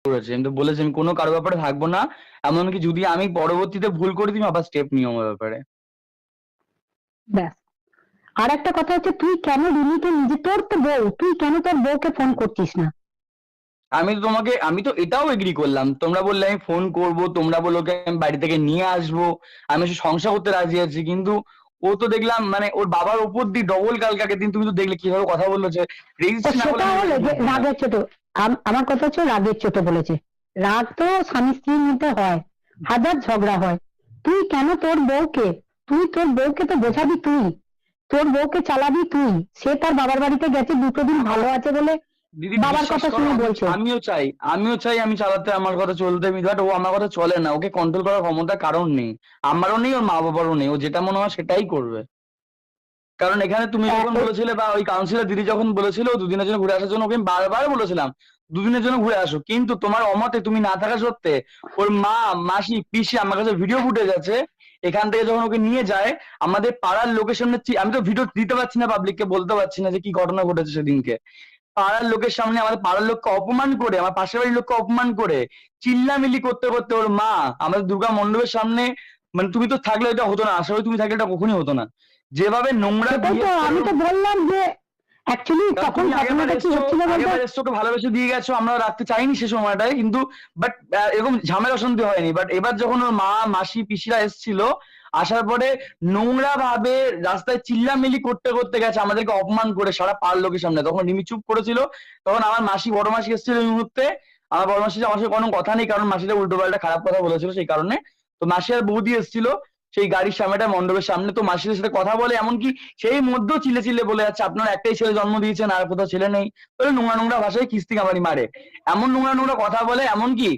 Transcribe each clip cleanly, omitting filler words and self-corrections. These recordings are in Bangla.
করেছে, আমি তো বলেছি আমি কোনো কারো ব্যাপারে থাকবো না। এমনকি যদি আমি পরবর্তীতে ভুল করি তুমি আবার স্টেপ নিও আমার ব্যাপারে। ব্যাস। আর একটা কথা হচ্ছে, তুই কেন রিমিকে নিজে, তোর তো বউ, তুই কেন তোর বউকে ফোন করছিস না? আমি তো এটাও এগ্রি করলাম, তোমরা বললে আমি ফোন করব, তোমরা বললো ওকে আমি বাড়ি থেকে নিয়ে আসবো, আমি সে সংসার করতে রাজি আছি, কিন্তু ও তো দেখলাম মানে ওর বাবার উপর দিয়ে ডবল কালকে দিন তুমি তো দেখলে কিভাবে কথা বললো যে তো রেজিস্ট্রি না করলে সেটা আমি হলো এবারে যে ঢুকবো না। রাগের চোটে। আমার কথা হচ্ছে রাগের চোটে বলেছে। রাগ তো স্বামী স্ত্রীর মধ্যে হয়, হাজার ঝগড়া হয়। তুই কেন তোর বউকে, তুই তোর বউকে তো বোঝাবি তুই, তোর বউকে চালাবি তুই। সে তার বাবার বাড়িতে গেছে, দুটো দিন ভালো আছে বলে দিদি বাবার বিশ্বাস কথা করো, শুনে বলছে। আমিও চাই আমি চালাতে, আমার কথা চলতে, বাট ও আমার কথা চলে না, ওকে কন্ট্রোল করার ক্ষমতা কারণ নেই, আমারও নেই ওর মা বাবারও নেই, ও যেটা মনে হয় সেটাই করবে। কারণ এখানে তুমি যখন বলেছিলে বা ওই কাউন্সিলর দিদি যখন বলেছিল দুদিনের জন্য ঘুরে আসার জন্য, ওকে আমি বারবার বলেছিলাম দুদিনের জন্য ঘুরে আসো, কিন্তু তোমার অমতে তুমি না থাকা সত্ত্বে ওর মা মাসি পিসি আমার কাছে ভিডিও ফুটেজ আছে, এখান থেকে যখন ওকে নিয়ে যায় আমাদের পাড়ার লোকের সামনে, আমি তো ভিডিও দিতে পারছি না, পাবলিককে বলতে পারছি না যে কি ঘটনা ঘটেছে সেদিনকে, পাড়ার লোকের সামনে আমাদের পাড়ার লোককে অপমান করে, আমার পাশের বাড়ির লোককে অপমান করে, চিল্লামিল্লি করতে করতে ওর মা আমাদের দুর্গা মণ্ডপের সামনে, মানে তুমি তো থাকলে এটা হতো না, আশা করি তুমি থাকলে এটা কখনোই হতো না, যেভাবে নোংরা সেটাই তো বিহেভ করে আমি তো বললাম যে অ্যাকচুয়ালি কারণ তখন তুমি ঘটনাটা কি হচ্ছিল বলতো। আগেরবার এসছো, ওকে ভালোবেসে দিয়ে গেছো, আমরা রাখতে চাইনি সে সময়টায়, কিন্তু বাট এরকম ঝামেলা অশান্তি হয়নি, বাট এবার যখন ওর মা মাসি পিসিরা এসেছিল, আসার পরে নোংরা ভাবে রাস্তায় চিল্লামিল্লি করতে করতে গেছে আমাদেরকে অপমান করে সারা পাড়ার লোকের সামনে, তখন রিমি চুপ করেছিল, তখন আমার মাসি বড় মাসি এসেছিল ওই মুহূর্তে, আমার বড় মাসি আমার সাথে কোনো কথা নেই কারণ মাসিটা উল্টো পাল্টা খারাপ কথা বলেছিল সেই কারণে, তো মাসি আর বৌদি এসেছিল সেই গাড়ির সামনেটা মণ্ডপের সামনে, তো মাসিদের সাথে কথা বলে এমনকি সেই মধ্যেও চিল্লে চিল্লে বলে যাচ্ছে আপনার একটাই ছেলে জন্ম দিয়েছেন আর কোথাও ছেলে নেই, বলে নোংরা নোংরা ভাষায় কিস্তি কামারি মারে, এমন নোংরা নোংরা কথা বলে, এমনকি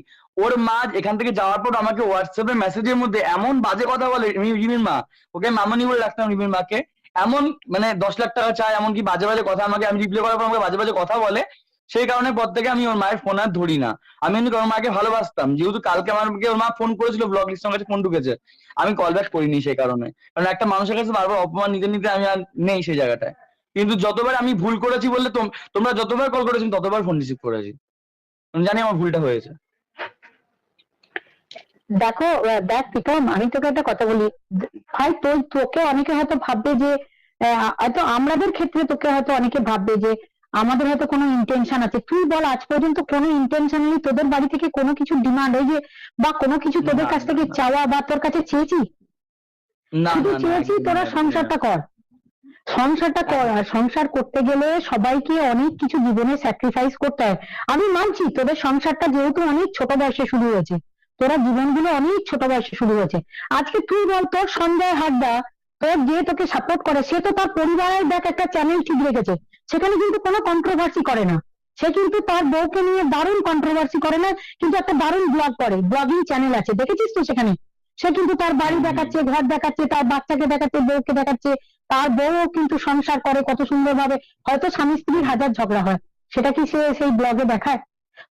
ওর মা এখান থেকে যাওয়ার পর আমাকে হোয়াটসঅ্যাপে মেসেজের মধ্যে এমন বাজে কথা বলে, রিমির মা, ওকে মামনি বলে রাখতাম রিমির মাকে, এমন মানে 10 লাখ টাকা চায়, এমনকি বাজে বাজে কথা আমাকে, আমি রিপ্লাই করার পর আমাকে বাজে বাজে কথা বলে, সেই কারণে পর থেকে আমি ওর মায়ের ফোন আর ধরি না। আমি কিন্তু ওর মাকে ভালোবাসতাম, যেহেতু কালকে আমাকে ওর মা ফোন করেছিল, ব্লক লিস্টের কাছে ফোন ঢুকেছে, আমি কল ব্যাক করিনি সেই কারণে, কারণ একটা মানুষের কাছে বারবার অপমান নিতে নিতে আমি আর নেই সেই জায়গাটায়, কিন্তু যতবার আমি ভুল করেছি বললে তোমরা যতবার কল করেছি ততবার ফোন রিসিভ করেছি, আমি জানি আমার ভুলটা হয়েছে। দেখো, দেখ প্রীতম, আমি তোকে একটা কথা বলি। ভাই তোকে অনেকে হয়তো ভাববে যে হয়তো আমাদের ক্ষেত্রে তোকে হয়তো অনেকে ভাববে যে আমাদের হয়তো কোনো ইন্টেনশন আছে। তুই বল, আজ পর্যন্ত কোনো ইন্টেনশনালি তোদের বাড়ি থেকে কোনো কিছু ডিমান্ড এই যে বা কোনো কিছু তোদের না কাছ না থেকে না চাওয়া বা তোর কাছে চেয়েছি? না শুধু না না চেয়েছি একদমই তোরা না দিদি, হ্যাঁ সংসারটা কর, সংসারটা কর। আর সংসার করতে গেলে সবাইকে অনেক কিছু জীবনে স্যাক্রিফাইস করতে হয়। আমি মানছি তোদের সংসারটা যেহেতু অনেক ছোট বয়সে শুরু হয়েছে, তোরা জীবনগুলো অনেক ছোট বয়সে শুরু হয়েছে। আজকে তুই বল, তোর সঞ্জয় হাড্ডা, তোর যে তোকে সাপোর্ট করে, সে তো তার পরিবারের দেখ একটা চ্যানেল ঠিক রেখেছে, সেখানে কিন্তু কোনো কন্ট্রোভার্সি করে না। সে কিন্তু তার বউকে নিয়ে দারুণ কন্ট্রোভার্সি করে না, কিন্তু একটা দারুণ ব্লগ করে, ব্লগিং চ্যানেল আছে, দেখেছিস তো সেখানে। সে কিন্তু তার বাড়ি হুম হুম। দেখাচ্ছে, ঘর দেখাচ্ছে, তার বাচ্চাকে দেখাচ্ছে, বউকে দেখাচ্ছে, তার বউও কিন্তু সংসার করে কত সুন্দরভাবে। হয়তো স্বামী স্ত্রীর হাজার ঝগড়া হয়, সেটা কি সে সেই ব্লগে দেখায়?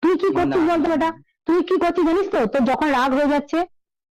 তুই কি না করছিস বলতো না এটা? না তুই কি করছিস জানিস তো? তোর যখন রাগ হয়ে যাচ্ছে,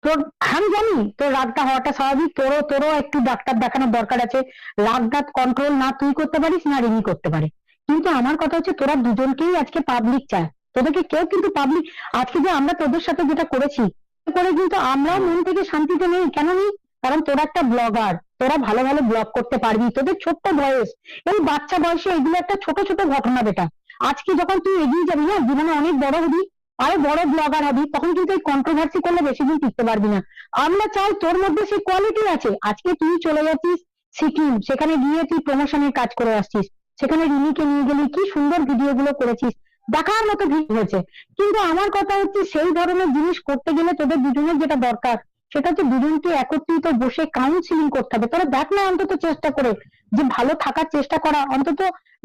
তোর, আমি জানি তোর রাগটা হওয়াটা স্বাভাবিক, তোরও তোরও একটু ডাক্তার দেখানোর দরকার আছে। রাগটা কন্ট্রোল না তুই করতে পারিস না রিমি করতে পারে, কিন্তু আমার কথা হচ্ছে তোরা দুজনকেই আজকে পাবলিক চায়। তোদেরকে কেউ কিন্তু পাবলিক, আজকে যে আমরা তোদের সাথে যেটা করেছি, করে কিন্তু আমরাও হুম। মন থেকে শান্তিতে নেই। কেন নেই? কারণ তোরা একটা ব্লগার, তোরা ভালো ভালো ব্লগ করতে পারবি, তোদের ছোট্ট বয়স, এই বাচ্চা বয়সে এগুলো একটা ছোট ছোট ঘটনা বেটা। আজকে যখন তুই এগিয়ে যাবি না, জীবনে অনেক বড় হবি, আরো বড় ব্লগার হবি, তখন কিন্তু এই কন্ট্রোভার্সি করলে বেশি দিন টিকতে পারবি না। আমরা চাই তোর মধ্যে সেই কোয়ালিটি আছে। আজকে তুই চলে যাচ্ছিস সিকিম, সেখানে গিয়ে তুই প্রমোশনের কাজ করে আসছিস, সেখানে রিমিকে নিয়ে গেলি, কি সুন্দর ভিডিও গুলো করেছিস, দেখার মতো ভিডিও হয়েছে। কিন্তু আমার কথা হচ্ছে সেই ধরনের জিনিস করতে গেলে তোদের দুজনের যেটা দরকার, সেটা হচ্ছে দুজনকে একত্রিত বসে কাউন্সিলিং করতে হবে। তোরা দেখ না অন্তত চেষ্টা করে যে ভালো থাকার চেষ্টা করা অন্তত।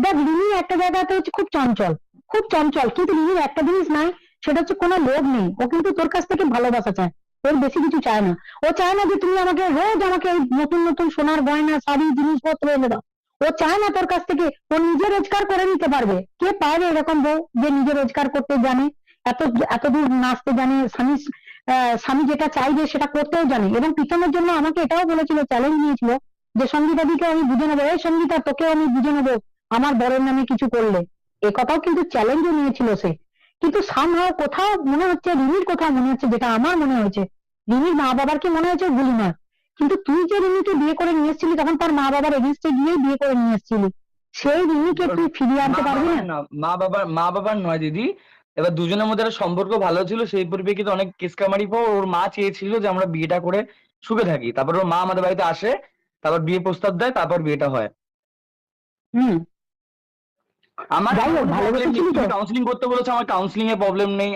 দেখ, রিমি একটা জায়গাতে হচ্ছে খুব চঞ্চল, খুব চঞ্চল, কিন্তু রিমির একটা জিনিস নাই, সেটা হচ্ছে কোনো লোভ নেই। ও কিন্তু তোর কাছ থেকে ভালোবাসা চায়, ওর বেশি কিছু চায় না। ও চায় না যে তুমি আমাকে রোজ আমাকে এই নতুন নতুন সোনার গয়না শাড়ি জিনিসপত্র এনে দাও। ও চায় না তোর কাছ থেকে, ও নিজে রোজগার করে নিতে পারবে। কে পারে এরকম বউ যে নিজে রোজগার করতে জানে, এত এত দূর নাচতে জানে, স্বামী যেটা চাইবে সেটা করতেও জানে। এবং প্রীতমের জন্য আমাকে এটাও বলেছিল, চ্যালেঞ্জ নিয়েছিল যে সঙ্গীতাদিকে আমি বুঝে নেবো, এই সঙ্গীতা তোকেও আমি বুঝে নেবো আমার বরের নামে কিছু করলে। এ কথাও কিন্তু চ্যালেঞ্জও নিয়েছিল সে। কিন্তু সামহাও কোথাও মনে হচ্ছে, রিমির কোথাও মনে হচ্ছে, যেটা আমার মনে হয়েছে, রিমির মা বাবার কি মনে হয়েছে গুলি মার। কিন্তু তুই যে রিমিকে বিয়ে করে নিয়ে এসেছিলি তখন তার মা বাবার এগেনস্টে গিয়েই বিয়ে করে নিয়ে এসেছিলি, সেই রিমিকে তুই ফিরিয়ে আনতে মা পারবি বাবার না? না, মা বাবার নয় দিদি। এবার দুজনের মধ্যে একটা সম্পর্ক ভালো ছিল, সেই পরিপ্রেক্ষিতে অনেক কেস কামারি পর ওর মা চেয়েছিল যে আমরা বিয়েটা করে সুখে থাকি। তারপর ওর মা আমাদের বাড়িতে আসে, তারপর বিয়ে প্রস্তাব দেয়, তারপর বিয়েটা হয়। হুম। আমার যাই আমার হোক, কোনো প্রবলেম নেই, ভালোবেসেছিলি তো? তুমি কাউন্সিলিং করতে বলেছো, আমার কাউন্সিলিং এ প্রবলেম নেই।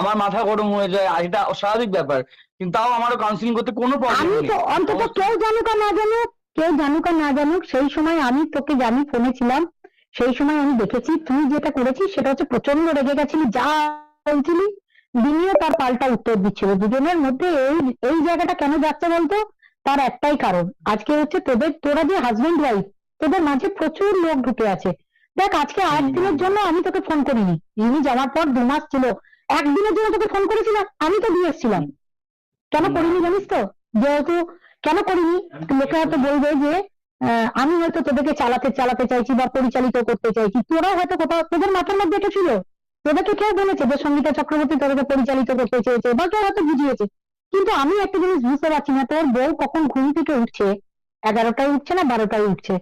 আমার মাথা গরম হয়ে যায়, আর এটা স্বাভাবিক ব্যাপার, কিন্তু তাও আমারও কাউন্সিলিং করতে কোনো প্রবলেম আমি তো নেই। অন্তত সমস্ত কেউ জানুক আর না জানুক, কেউ জানুক আর না জানুক, সেই সময় আমি তোকে জানি ফোনে ছিলাম, সেই সময় আমি দেখেছি তুই যেটা করেছিস সেটা হচ্ছে প্রচন্ড রেগে গেছিলি, যা বলছিলি দিনিও তার পাল্টা উত্তর দিচ্ছিল। দুজনের মধ্যে এই এই জায়গাটা কেন যাচ্ছে বলতো? তার একটাই কারণ, আজকে হচ্ছে তোরা যে হাজবেন্ড ওয়াইফ, তোদের মাঝে প্রচুর লোক ঢুকে আছে। দেখ, আজকে একদিনের জন্য আমি তোকে ফোন করিনি, রিমি যাওয়ার পর 2 মাস ছিল, একদিনের জন্য তোকে ফোন করেছিলাম, আমি তো দিয়ে এসেছিলাম। কেন করিনি জানিস তো? যেহেতু কেন করিনি, লোকে হয়তো বলবে যে আমি হয়তো তোদেরকে চালাতে চালাতে চাইছি বা পরিচালিত করতে চাইছি, তোরাও হয়তো কোথাও তোদের মাথার মধ্যে এটা ছিল। তোদেরকে কেউ বলেছে যে সঙ্গীতা চক্রবর্তী তোদেরকে পরিচালিত করতে চেয়েছে, বা কেউ হয়তো বুঝিয়েছে। কিন্তু আমি একটা জিনিস বুঝতে পারছি না, তোর বউ কখন ঘুম থেকে উঠছে, 11টায় উঠছে না 12টায় উঠছে,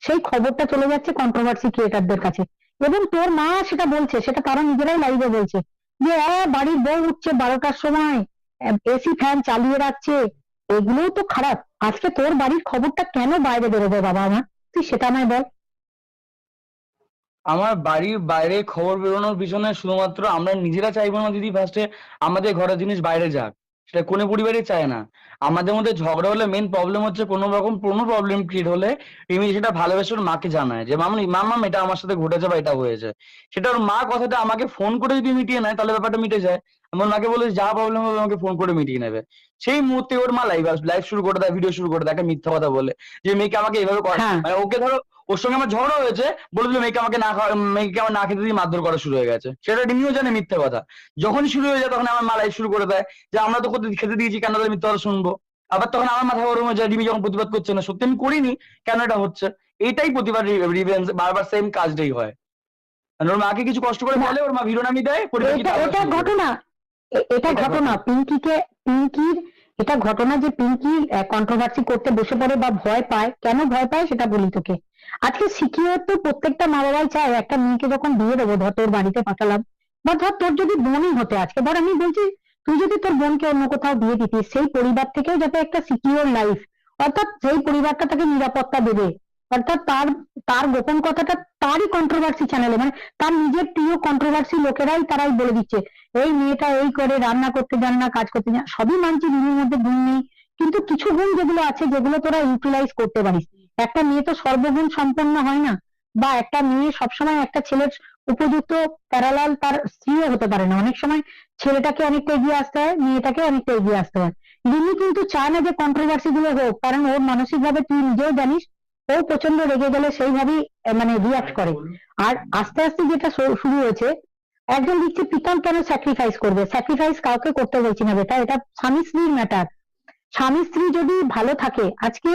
সেই খবরটা চলে যাচ্ছে কন্ট্রোভার্সি ক্রিয়েটারদের কাছে। এবং তোর মা সেটা বলছে, সেটা তারা নিজেরাই লাইভে বলছে যে বাড়ির বউ উঠছে 12টার সময়, এসি ফ্যান চালিয়ে রাখছে, এগুলোও তো খারাপ। আজকে তোর বাড়ির খবরটা কেন বাইরে বেরোবে বাবা আমার, তুই সেটা আমায় বল। আমার বাড়ির বাইরে খবর বেরোনোর পিছনে শুধুমাত্র আমরা নিজেরা চাইবো না দিদি, ফার্স্টে আমাদের ঘরের জিনিস বাইরে যাক, সেটা কোনো পরিবারই চায় না। আমাদের মধ্যে ঝগড়া হলে মেন প্রবলেম হচ্ছে কোনো রকম কোনো প্রবলেম ক্রিয়েট হলে রিমি সেটা ভালোবেসে ওর মাকে জানায় যে মামাম এটা আমার সাথে ঘটেছে বা এটা হয়েছে। সেটা ওর মা কথাটা আমাকে ফোন করে যদি মিটিয়ে নেয় তাহলে ব্যাপারটা মিটে যায়। আমার মাকে বলে যা প্রবলেম হবে আমাকে ফোন করে মিটিয়ে নেবে। সেই মুহূর্তে ওর মা লাইভ শুরু করে দেয়, ভিডিও শুরু করে দেয় একটা মিথ্যা কথা বলে যে মেয়েকে আমাকে এভাবে হ্যাঁ, মানে ওকে ধরো ওর সঙ্গে আমার ঝগড়া হয়েছে, বলে দিল মেয়েকে আমার না খেতে দিয়ে মারধর করা শুরু হয়ে গেছে, সেটা রিমিও জানে মিথ্যে কথা। যখনই শুরু হয়ে যায় তখন আমার মা লাইভ শুরু করে দেয় যে আমরা তো খেতে দিয়েছি, কেন তাদের মিথ্যে কথা শুনবো। আবার তখন আমার মাথা গরম হয়ে যায়, রিমি যখন প্রতিবাদ করছে না, সত্যি আমি করিনি, কেন এটা হচ্ছে। এইটাই প্রতিবার রিভেঞ্জ, বারবার সেম কাজটাই হয়। আর ওর মাকে কিছু কষ্ট করে না, বলে, ওর মা ভিডিও নামিয়ে দেয়, পরিপ্রেক্ষিতে এটা আবার এটা শুরু করে। ঘটনা, এটা এটা ঘটনা ঘটনা। পিঙ্কির, এটা ঘটনা যে পিঙ্কি কন্ট্রোভার্সি করতে বসে পড়ে বা ভয় পায়। কেন ভয় পায় সেটা বলি তোকে। আজকে সিকিউর তো প্রত্যেকটা মা বাবাই চায়, একটা মেয়েকে যখন বিয়ে দেবো, ধর তোর বাড়িতে পাঠালাম, বা ধর তোর যদি বোনই হতে, আজকে ধর আমি বলছি তুই যদি তোর বোনকে অন্য কোথাও বিয়ে দিতিস, সেই পরিবার থেকেও যাতে একটা সিকিউর লাইফ, অর্থাৎ সেই পরিবারটা তাকে নিরাপত্তা দেবে, অর্থাৎ তার তার গোপন কথাটা তারই কন্ট্রোভার্সি চ্যানেলে, মানে তার নিজের প্রিয় কন্ট্রোভার্সি লোকেরাই তারাই বলে দিচ্ছে এই মেয়েটা এই করে, রান্না করতে জানে না, কাজ করতে জানে না। সবই মানছি রিমির মধ্যে গুণ নেই, কিন্তু কিছু গুণ যেগুলো আছে যেগুলো তোরা ইউটিলাইজ করতে পারিস। একটা মেয়ে তো সর্বগুণ সম্পন্ন হয় না, বা একটা মেয়ে সবসময় একটা ছেলের উপযুক্ত প্যারালাল তার স্ত্রীও হতে পারে না। অনেক সময় ছেলেটাকে অনেকটা এগিয়ে আসতে হয়, মেয়েটাকে অনেকটা এগিয়ে আসতে হয়। রিমি কিন্তু চায় না যে কন্ট্রোভার্সি গুলো হোক, কারণ ওর মানসিক ভাবে তুই নিজেও জানিস, ও প্রচন্ড রেগে গেলে সেইভাবেই মানে রিয়াক্ট করে। আর আস্তে আস্তে যেটা শুরু হয়েছে, একজন দিচ্ছে প্রীতম কেন স্যাক্রিফাইস করবে? স্যাক্রিফাইস কাউকে করতে বলছি না বেটা, এটা স্বামী স্ত্রীর ম্যাটার। স্বামী স্ত্রী যদি ভালো থাকে, আজকে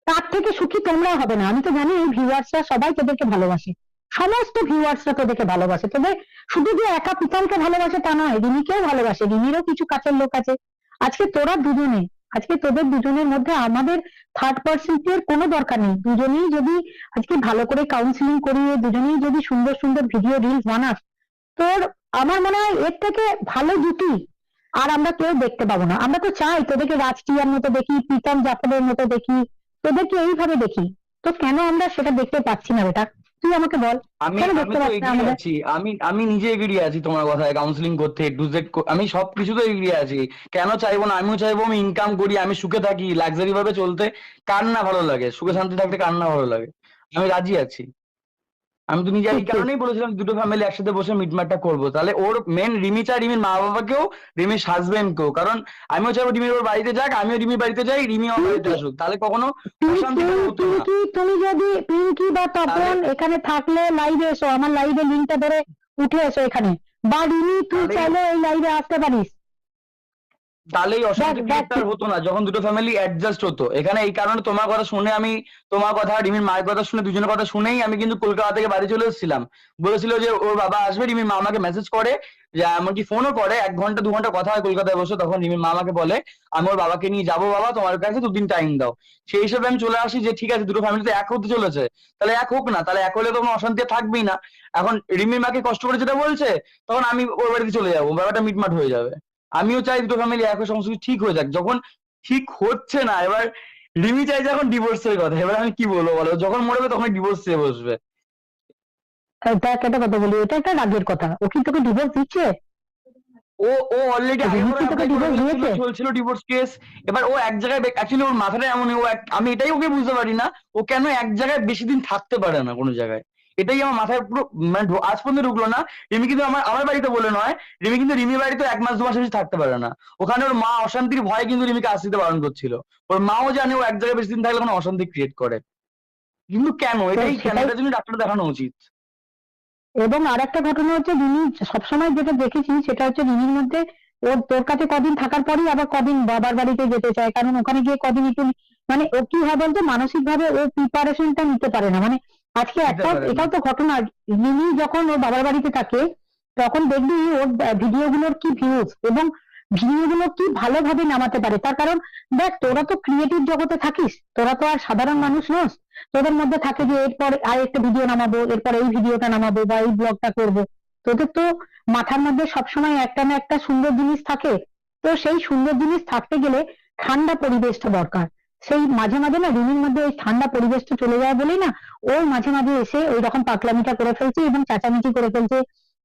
তার থেকে সুখী তোমরা হবে না। আমি তো জানি এই ভিউয়ার্সরা সবাই তোদেরকে ভালোবাসে, সমস্ত ভিউয়ার্সরা তোদেরকে ভালোবাসে। তোদের শুধু যে একা প্রীতমকে ভালোবাসে তা নয়, রিমিকেও ভালোবাসে, রিমিরও কিছু কাছের লোক আছে। আজকে তোরা দুজনে, আজকে তোদের দুজনের মধ্যে আমাদের থার্ড পার্সনের কোনো দরকার নেই। দুজনেই যদি আজকে ভালো করে কাউন্সিলিং করিয়ে, দুজনেই যদি সুন্দর সুন্দর ভিডিও রিলস বানাস, তোর আমার মনে হয় এর থেকে ভালো জুটি আর আমরা কেউ দেখতে পাবো না। আমরা তো চাই তোদেরকে রাজটিয়ার মতো দেখি, প্রীতম জাফরের মতো দেখি, তোদেরকে এইভাবে দেখি। তো কেন আমরা সেটা দেখতে পাচ্ছি না বেটা? তুই আমাকে বল, আমি কেন আমি দেখতে তো পাচ্ছি না এগিয়ে আমাদের? আছি, আমি নিজে এগিয়ে আছি তোমার কথায়, কাউন্সিলিং করতে A to Z আমি সবকিছুতে এগিয়ে আছি। কেন চাইবো না? আমিও চাইবো আমি ইনকাম করি, আমি সুখে থাকি, লাক্সারি ভাবে চলতে। কার না ভালো লাগে? সুখে শান্তি থাকতে কার না ভালো লাগে? আমি রাজি আছি। আমি তো নিজে ঠিক এই ঠিক। কারণেই বলেছিলাম দুটো ফ্যামিলি একসাথে বসে মিটমাটটা করবো, তাহলে ওর মেন রিমি চায় রিমির মা বাবাকেও, রিমির হাজবেন্ড কেও, কারণ আমিও চাইবো রিমির ওর বাড়িতে যাক, আমিও রিমির বাড়িতে যাই, রিমি আমার বাড়িতে পিঙ্কি, আসুক, তাহলে কখনো পিঙ্কি, অশান্তিটা হতো না। পিঙ্কি, তুমি যদি পিঙ্কি বা তাহলে তপন এখানে থাকলে লাইভে এসো, আমার লাইভে লিঙ্কটা ধরে উঠে এসো এখানে, বা রিমি তুই তাহলে চাইলে এই লাইভে আসতে পারিস। তাহলে এই অশান্তি দেখ ক্রিয়েটটা আর হতো না, যখন দুটো ফ্যামিলি অ্যাডজাস্ট হতো। এখানে এই কারণে তোমার কথা শুনে আমি, তোমার কথা রিমির মায়ের কথা শুনে, দুজনের কথা শুনেই আমি কিন্তু কলকাতা থেকে বাড়ি চলে এসেছিলাম। বলেছিল যে ওর বাবা আসবে, রিমির মা আমাকে মেসেজ করে, যে এমনকি ফোনও করে, 1 ঘন্টা 2 ঘন্টা কথা হয় কলকাতায় বসে। তখন রিমির মা আমাকে বলে আমি ওর বাবাকে নিয়ে যাবো, বাবা তোমার কাছে 2 দিন টাইম দাও। সেই হিসেবে আমি চলে আসি যে ঠিক আছে, দুটো ফ্যামিলি তো এক হতে চলেছে, তাহলে এক হোক না, তাহলে এক হলে তো কোনো অশান্তি আর থাকবেই না। এখন রিমির মাকে কষ্ট করে যেটা বলছে, তখন আমি ওর বাড়িতে চলে যাবো, ব্যাপারটা মিটমাট হয়ে যাবে। আমিও চাই দুটো ফ্যামিলি এক হয়ে সমস্ত কিছু ঠিক হয়ে যাক। যখন ঠিক হচ্ছে না, এবার রিমি চাইছে এখন ডিভোর্সের কথা, এবার আমি কি বলবো বলো, যখন মরবে তখন ডিভোর্স চেয়ে বসবে। দেখ একটা কথা বলি, এটা একটা রাগের কথা। ও কি তোকে ডিভোর্স দিচ্ছে? ও ও অলরেডি আগে রিমি করে কি তোকে অ্যাপ্লাই করে ডিভোর্স ফেলেছিল, দিয়েছে? চলছিল ডিভোর্স কেস। এবার ও এক জায়গায়, অ্যাকচুয়ালি ওর মাথাটা এমন, আমি এটাই ওকে বুঝতে পারি না, ও কেন এক জায়গায় বেশি দিন থাকতে পারে না কোনো জায়গায়। এটাই আমার মাথায় পুরো মানে আজ পর্যন্ত ঢুকলো না। রিমি কিন্তু আমার আমার বাড়িতে বলে নয়, রিমি কিন্তু রিমির বাড়িতে 1 মাস 2 মাস বেশি থাকতে পারে না। ওখানে ওর মা অশান্তির ভয়ে কিন্তু রিমিকে আসতে বারণ করছিল। ওর মাও জানে ও এক জায়গায় বেশি দিন থাকলে কোনো অশান্তি ক্রিয়েট করে। কিন্তু কেন, তো এটাই কেন, সেটাই। এটার জন্য ডাক্তার দেখানো উচিত। এবং আর একটা ঘটনা হচ্ছে, রিমি সবসময় যেটা দেখেছি সেটা হচ্ছে রিমির মধ্যে, ওর তোর কাছে কদিন থাকার পরই আবার কদিন বাবার বাড়িতে যেতে চায়, কারণ ওখানে গিয়ে কদিন একটু মানে ও কি হয় বলতো, মানসিক ভাবে ও প্রিপারেশনটা নিতে পারে না। মানে আজকে দিতে একটা, পারে না। এটাও তো ঘটনা, রিমি যখন ওর বাবার বাড়িতে থাকে তখন দেখবি ওর ভিডিও গুলোর কি ভিউজ, এবং ভিডিও গুলো কি ভালোভাবে নামাতে পারে। তার কারণ দেখ, তোরা তো ক্রিয়েটিভ জগতে থাকিস, তোরা তো আর সাধারণ মানুষ নস। তোদের মধ্যে থাকে যে এরপর আর একটা ভিডিও নামাবো, এরপর এই ভিডিওটা নামাবো বা এই ব্লগটা করব। তোদের তো মাথার মধ্যে সবসময় একটা না একটা সুন্দর জিনিস থাকে। তো সেই সুন্দর জিনিস থাকতে গেলে ঠান্ডা পরিবেশটা দরকার। সেই মাঝে মাঝে না রিমির মধ্যে ওই ঠান্ডা পরিবেশটা চলে যায় বলেই না ওই মাঝে মাঝে এসে ওই রকম পাগলামিটা করে ফেলছে এবং চেঁচামেচি করে ফেলছে।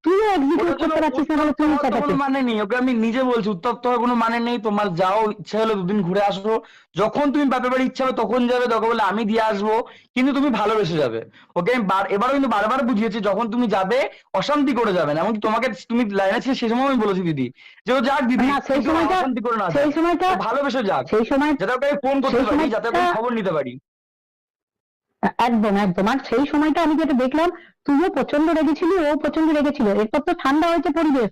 তুইও এক্সিকিউট ওটার জন্য করতে পারছিস না বলে উত্তপ্ত তুইও হওয়ার তো কোনো চেঁচাচ্ছিস। মানে নেই, ওকে আমি নিজে বলছি উত্তপ্ত হওয়ার কোনো মানে নেই। তোমার যাও ইচ্ছা হলো 2 দিন ঘুরে আসো, যখন তুমি বাপের বাড়ি ইচ্ছা হবে তখন যাবে, দরকার বলে আমি দিয়ে আসবো, কিন্তু তুমি ভালোবেসে যাবে। ওকে আমি এবারও কিন্তু বারবার বুঝিয়েছি, যখন তুমি যাবে অশান্তি করে যাবে না। এমনকি তোমাকে, তুমি লাইনে ছিল সেই সময় আমি বলেছি দিদি, যে ও যাক দিদি, না সেই কিন্তু সময়টা, অশান্তি করে না সেই যাক, সময়টা, ও ভালোবেসে যাক, সেই সময়, যাতে ওকে ফোন করতে সেই পারি, যাতে ওকে সময়টা আমি খবর নিতে পারি। একদম একদম। আর সেই সময়টা আমি যেটা দেখলাম, তুইও প্রচন্ড রেগেছিলি, ও প্রচন্ড রেগেছিল। এরপর তো ঠান্ডা হয়েছে পরিবেশ।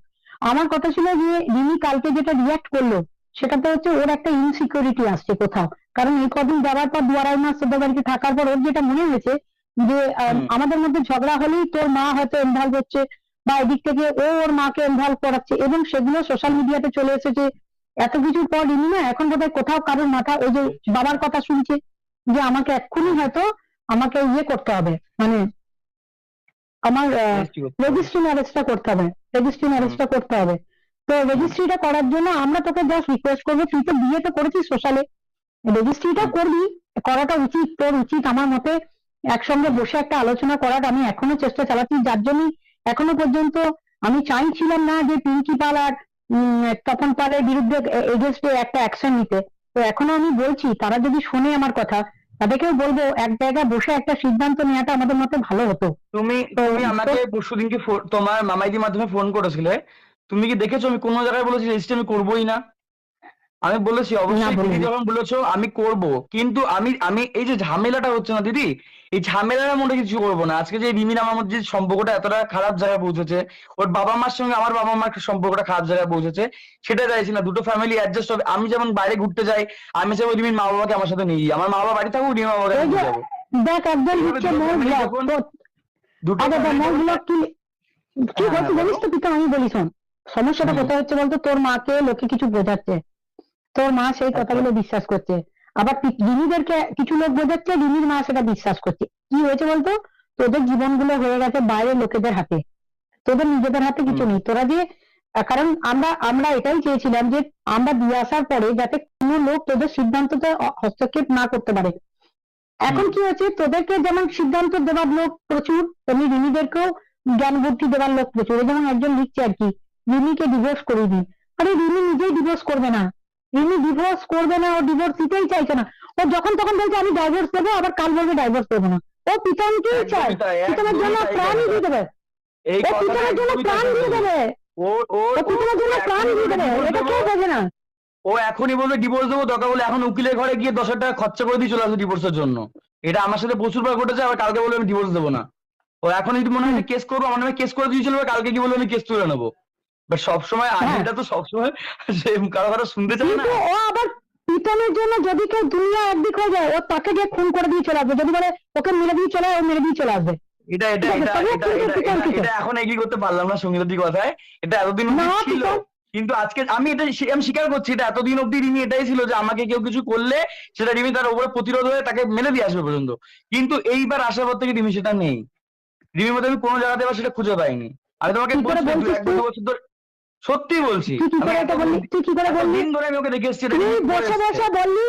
আমার কথা ছিল যে রিমি কালকে যেটা রিয়াক্ট করলো, সেটাতে হচ্ছে ওর একটা ইনসিকিউরিটি আসছে কোথাও। কারণ এই কদিন যাওয়ার পর 2 আড়াই মাস তোদের বাড়িতে থাকার পর ওর যেটা মনে হয়েছে যে হুম। আমাদের মধ্যে ঝগড়া হলেই তোর মা হয়তো ইনভলভ হচ্ছে, বা এদিক থেকে ও ওর মাকে ইনভলভ করাচ্ছে, এবং সেগুলো সোশ্যাল মিডিয়াতে চলে এসেছে। এত কিছুর পর রিমি না এখন বোধহয় কোথাও কারোর মাথা, ওই যে বাবার কথা শুনছে যে আমাকে এক্ষুনি হয়তো আমাকে ইয়ে করতে হবে, মানে আমার রেজিস্ট্রি করতে হবে। রেজিস্ট্রি ম্যারেজটা করতে হবে, রেজিস্ট্রি হুম। ম্যারেজটা করতে হবে। তো হুম। রেজিস্ট্রিটা করার জন্য আমরা তোকে জাস্ট রিকোয়েস্ট করবো, তুই তো বিয়ে তো করেছিস সোশ্যালে, রেজিস্ট্রিটা হুম। করবি, করাটা উচিত, তোর উচিত আমার মতে। একসঙ্গে হুম। বসে একটা আলোচনা করার আমি এখনো চেষ্টা চালাচ্ছি, যার জন্য এখনো পর্যন্ত আমি চাইছিলাম না যে পিঙ্কি পাল আর তপন পালের বিরুদ্ধে এগেইনস্টে একটা অ্যাকশন নিতে। তো এখনো আমি বলছি, তারা যদি শোনে আমার কথা, তাদেরকেও বলবো এক জায়গায় বসে একটা সিদ্ধান্ত নেওয়াটা আমাদের মতে ভালো হতো। তুমি তো তুমি তো আমাকে পরশুদিনকে তোমার মামাইদির মাধ্যমে ফোন করেছিলে, তুমি কি দেখেছো আমি কোনো জায়গায় বলেছি রেজিস্ট্রি আমি করবোই না? আমি বলেছি না অবশ্যই, দিদি বলিনি। যখন বলেছো আমি করব, কিন্তু আমি আমি এই যে ঝামেলাটা হচ্ছে না দিদি, এই ঝামেলার মধ্যে কিছু করবো না। আজকে যে রিমির আমার মধ্যে যে সম্পর্কটা এতটা খারাপ জায়গায় পৌঁছেছে, ওর বাবা মার সঙ্গে আমার বাবা মার সম্পর্কটা খারাপ জায়গায় পৌঁছেছে, সেটা চাইছি না। দুটো ফ্যামিলি অ্যাডজাস্ট হবে। আমি যেমন বাইরে ঘুরতে যাই, আমি চাইবো রিমির মা বাবাকে আমার সাথে নিয়ে যাই, আমার মা বাবা বাড়ি থাকুক, রিমির মা বাবাকে ওই আমি যে নিয়ে যাবো। দেখ, একজন এইভাবে দিচ্ছে দুটো মোর ফ্যামিলি ব্লগ যখন, তো। দুটো আগে ফ্যামিলি মোর যখন, ব্লগ কি কি হ্যাঁ হচ্ছে হ্যাঁ বলো। জানিস তো প্রীতম, আমি বলি শোন। সমস্যাটা হুম। কোথায় হচ্ছে বলতো, তোর মাকে লোকে কিছু বোঝাচ্ছে, তোর মা সেই আচ্ছা। কথাগুলো বিশ্বাস করছে। আবার রিমিদেরকে কিছু লোক বোঝাচ্ছে, রিমির মা সেটা বিশ্বাস করছে। কি হয়েছে বলতো, তোদের জীবনগুলো হয়ে গেছে বাইরের লোকেদের হাতে, তোদের নিজেদের হাতে কিছু হুম। নেই। তোরা যে কারণ আমরা আমরা এটাই চেয়েছিলাম যে আমরা দিয়ে আসার পরে যাতে কোনো লোক তোদের সিদ্ধান্ততে হস্তক্ষেপ না করতে পারে। হুম। এখন কি হচ্ছে, তোদেরকে যেমন সিদ্ধান্ত দেওয়ার লোক প্রচুর, তেমনি রিমিদেরকেও জ্ঞান বুদ্ধি দেওয়ার লোক প্রচুর। এই যেমন একজন লিখছে আর কি, রিমিকে ডিভোর্স করে দিন। আরে রিমি নিজেই ডিভোর্স করবে না, রিমি ডিভোর্স করবে না, ও ডিভোর্স দিতেই চাইছে না। ও যখন তখন বলছে আমি ডাইভোর্স দেবো, আবার কাল বলবে ডাইভোর্স দেবো না। ও পিতনকেই চায়, একদমই তাই, পিতনের একদমই জন্য তাই প্রাণই কথাটা। দিয়ে দেবে। এই ও কথাটা পিতনের জন্য একদমই তাই প্রাণ দিয়ে কথাটা। দেবে, ওর ওর ও ও পিতনের ও জন্য প্রাণ এখনই দিয়ে বলবে দেবে, ডিভোর্স এটা দেবো, কেউ বোঝে না। ও এখনই বলবে ডিভোর্স দেবো, দরকার হলে এখন উকিলের ঘরে গিয়ে 10,000 টাকা খরচা করে দিয়ে চলে আসবে ডিভোর্সের জন্য। এটা আমার সাথে প্রচুরবার ঘটেছে। আবার কালকে বলবে আমি ডিভোর্স দেবো না। ও এখন যদি মনে হয় হুম। যে কেস করবো, আমার নামে কেস করে দিয়ে চলবে, কালকে কি বলবে আমি কেস তুলে নেবো। বাট সবসময় হ্যাঁ, আইডিটা তো সবসময় সে কারো কারো শুনতে চায় না। কিন্তু ও আবার পিটনের জন্য যদি কেউ দুনিয়া একদিক হয়ে যায়, ও তাকে গিয়ে খুন করে দিয়ে চলে আসবে। যদি বলে ওকে মেরে দিয়ে চলে আয়, ও মেরে দিয়ে চলে আসবে। এটা এটা ঠিক আছে, এটা তবে এটা কিন্তু এটা এটা বিতর্কিত এটা এখন এগ্রি করতে পারলাম না সঙ্গীতাদির কথায়। এটা এতদিন না। অব্দি ছিল, পিতন কিন্তু আজকে আমি এটা আমি স্বীকার করছি, এটা এতদিন অব্দি রিমি এটাই ছিল যে আমাকে কেউ কিছু করলে সেটা রিমি তার উপরে প্রতিরোধ হয়ে তাকে মেনে দিয়ে আসবে পর্যন্ত। কিন্তু এইবার আসার পর থেকে রিমি সেটা নেই। রিমির মধ্যে আমি কোনো জায়গাতে এবার সেটা খুঁজে পাইনি। আমি তোমাকে কি করে বলছি বলছিস এক তুই? দুটো বছর ধরে, সত্যি বলছি, তুই কি আমি করে এটা বললি? তুই কি করে বললি? এতদিন ধরে আমি ওকে দেখে এসেছি, এটা তুই রিমি করে বসে এসছে। বসে বললি,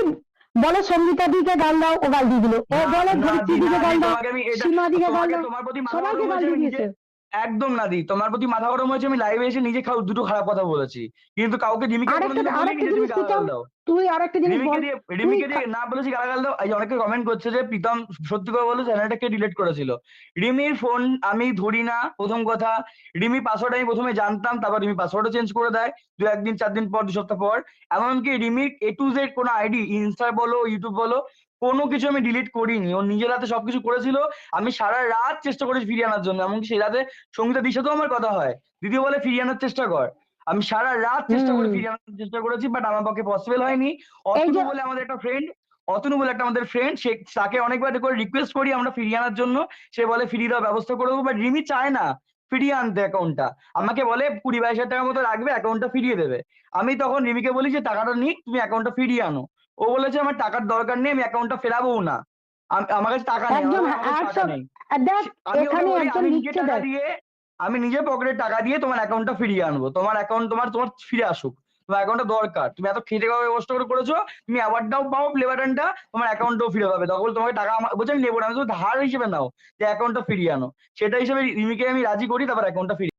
বলে সঙ্গীতা দিকে গাল দাও, ও গাল দিয়ে দিল। ও না বলে না ধরিত্রী দি, না দিকে দি, গাল দাও, তোমাকে আমি এটা, সীমা দিকে গাল তোমাকে দাও, তোমার প্রতি মাথা সবাইকে গরম গাল হয়েছে দিয়ে আমি নিজে, দিয়েছে। একদম না দি, তোমার প্রতি মাথা গরম হয়েছে আমি লাইভে এসে নিজে দুটো খারাপ কথা বলেছি, কিন্তু কাউকে রিমিকে কোনোদিনও বলিনি আরেকটা যে তুমি জিনিস গালাগাল প্রীতম, দাও। তুই আরেকটা জিনিস রিমিকে বল। দিয়ে, তুই রিমিকে দিয়ে না বলেছি গালাগাল দাও। এই যে অনেকে কমেন্ট করছে যে প্রীতম সত্যি করে বলো চ্যানেলটাকে ডিলিট করেছিল। রিমির ফোন আমি ধরি না, প্রথম কথা। রিমি পাসওয়ার্ড আমি প্রথমে জানতাম, তারপর রিমি পাসওয়ার্ডও চেঞ্জ করে দেয় দু একদিন 4 দিন পর, 2 সপ্তাহ পর। এমনকি রিমির A to Z কোনো আইডি, ইনস্টা বলো ইউটিউব বলো, কোনো কিছু আমি ডিলিট করিনি। ও নিজের হাতে সবকিছু করেছিল। আমি সারা রাত চেষ্টা করেছি ফিরিয়ে আনার জন্য, এমনকি সেই রাতে সঙ্গীতা দিশা তো আমার কথা হয়, দিদিও বলে ফিরিয়ে আনার চেষ্টা কর। আমি সারা রাত চেষ্টা করে হুম, ফিরিয়ে আনার চেষ্টা করেছি, বাট আমার পক্ষে পসিবল হয়নি। এই অতনু যে বলে আমাদের একটা ফ্রেন্ড, অতনু বলে একটা আমাদের ফ্রেন্ড, সে তাকে অনেকবার করে রিকোয়েস্ট করি আমরা ফিরিয়ে আনার জন্য। সে বলে ফিরিয়ে দেওয়ার ব্যবস্থা করে দেবো, বাট রিমি চায় না ফিরিয়ে আনতে অ্যাকাউন্টটা। আমাকে বলে 20-22 হাজার টাকার মতো রাখবে, অ্যাকাউন্টটা ফিরিয়ে দেবে। আমি তখন রিমিকে বলি যে টাকাটা নিক, তুমি অ্যাকাউন্টটা ফিরিয়ে আনো। ও বলেছে আমার টাকার দরকার নেই, আমি অ্যাকাউন্টটা ফেরাবো না। আমার কাছে টাকা নেই, একজন আমার কাছে টাকা একশো, নেই। দেখ আমি ওকে এখানে বলি একজন আমি নিজে লিখছে, টাকা দেখ দিয়ে, আমি নিজের পকেটের টাকা দিয়ে তোমার অ্যাকাউন্টটা ফিরিয়ে আনবো। তোমার অ্যাকাউন্ট তোমার তোমার ফিরে আসুক, তোমার অ্যাকাউন্টটা দরকার। তুমি এত খেটে খাওয়া কষ্ট করে করেছো, তুমি অ্যাওয়ার্ডটাও পাও, প্লে বাটনটা, তোমার অ্যাকাউন্টটাও ফিরে পাবে। তখন তোমাকে টাকা বলছে আমি নেবো না, আমি তো ধার হিসেবে নাও, যে অ্যাকাউন্টটা ফিরিয়ে আনো। সেটা হিসেবে রিমিকে আমি রাজি করি, তারপর অ্যাকাউন্টটা ফিরিয়ে